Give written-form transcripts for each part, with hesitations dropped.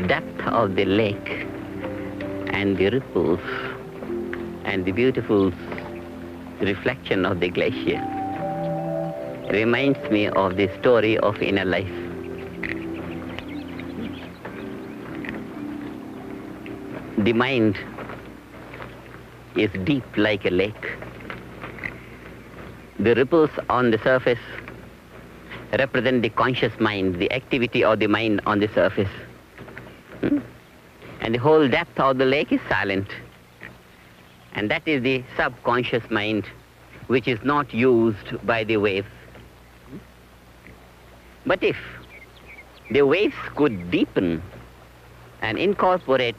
depth of the lake and the ripples and the beautiful reflection of the glacier reminds me of the story of inner life. The mind is deep like a lake. The ripples on the surface represent the conscious mind, the activity of the mind on the surface. And the whole depth of the lake is silent. And that is the subconscious mind, which is not used by the waves. But if the waves could deepen and incorporate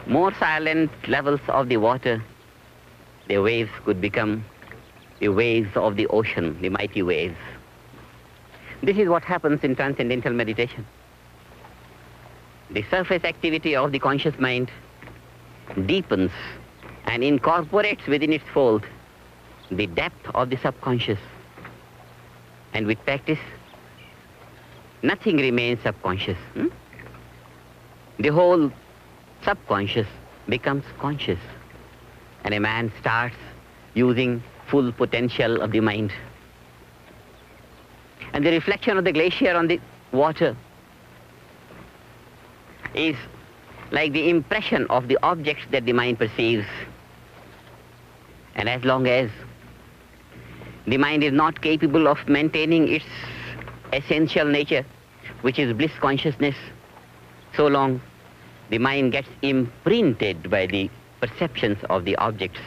more silent levels of the water, the waves could become the waves of the ocean, the mighty waves. This is what happens in transcendental meditation. The surface activity of the conscious mind deepens and incorporates within its fold the depth of the subconscious. And with practice, nothing remains subconscious. The whole subconscious becomes conscious, and a man starts using full potential of the mind. And the reflection of the glacier on the water is like the impression of the objects that the mind perceives. And as long as the mind is not capable of maintaining its essential nature, which is bliss consciousness, so long the mind gets imprinted by the perceptions of the objects,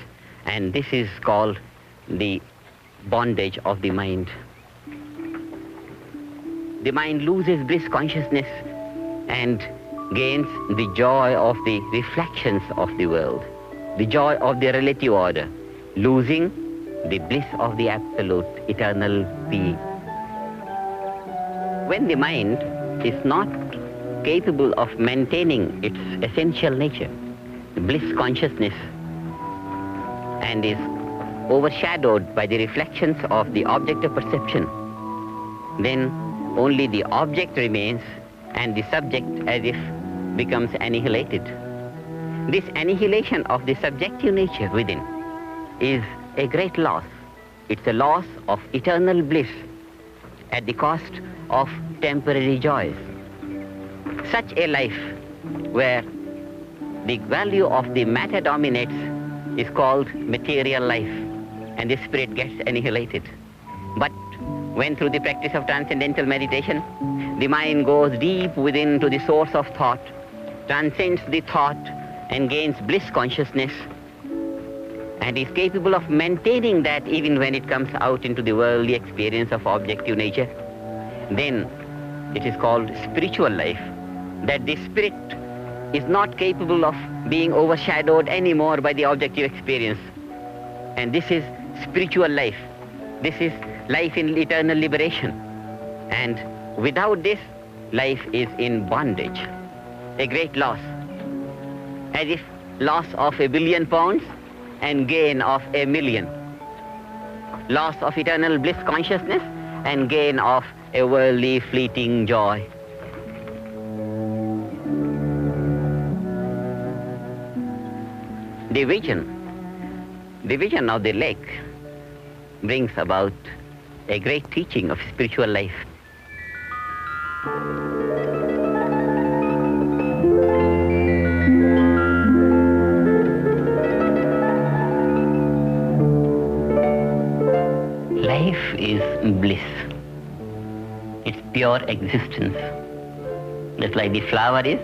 and this is called the bondage of the mind. The mind loses bliss consciousness and gains the joy of the reflections of the world, the joy of the relative order, losing the bliss of the absolute eternal being. When the mind is not capable of maintaining its essential nature, the bliss consciousness, and is overshadowed by the reflections of the object of perception, then only the object remains and the subject as if becomes annihilated. This annihilation of the subjective nature within is a great loss. It's a loss of eternal bliss at the cost of temporary joys. Such a life where the value of the matter dominates is called material life, and the spirit gets annihilated. But when through the practice of transcendental meditation, the mind goes deep within to the source of thought, transcends the thought and gains bliss consciousness, and is capable of maintaining that even when it comes out into the worldly experience of objective nature, then it is called spiritual life, that the spirit is not capable of being overshadowed anymore by the objective experience. And this is spiritual life. This is life in eternal liberation. And without this, life is in bondage, a great loss, as if loss of £1 billion and gain of 1,000,000. Loss of eternal bliss consciousness and gain of a worldly fleeting joy. The vision of the lake brings about a great teaching of spiritual life. Life is bliss. It's pure existence. Just like the flower is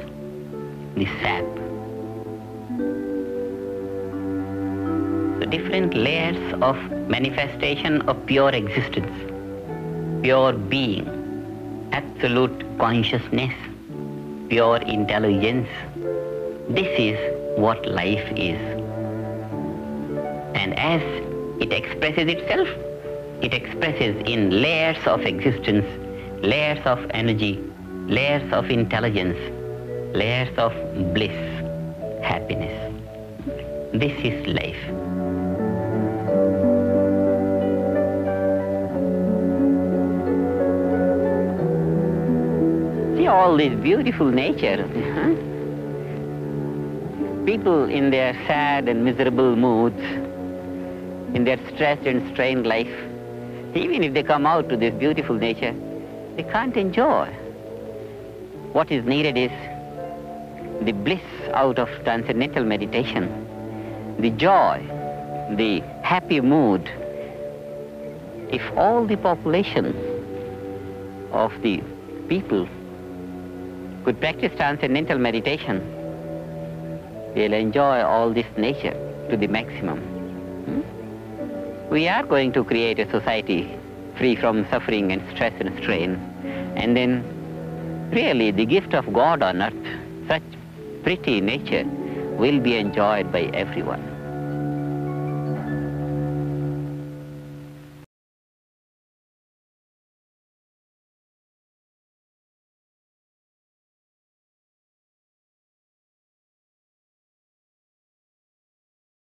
the sap. So different layers of manifestation of pure existence, pure being, absolute consciousness, pure intelligence. This is what life is. And as it expresses itself, it expresses in layers of existence, layers of energy, layers of intelligence, layers of bliss, happiness. This is life. See all this beautiful nature. people in their sad and miserable moods, in their stressed and strained life, even if they come out to this beautiful nature, they can't enjoy. What is needed is the bliss out of transcendental meditation, the joy, the happy mood. If all the population of the people could practice transcendental meditation, they'll enjoy all this nature to the maximum. We are going to create a society free from suffering and stress and strain. And then, really, the gift of God on earth, such pretty nature, will be enjoyed by everyone.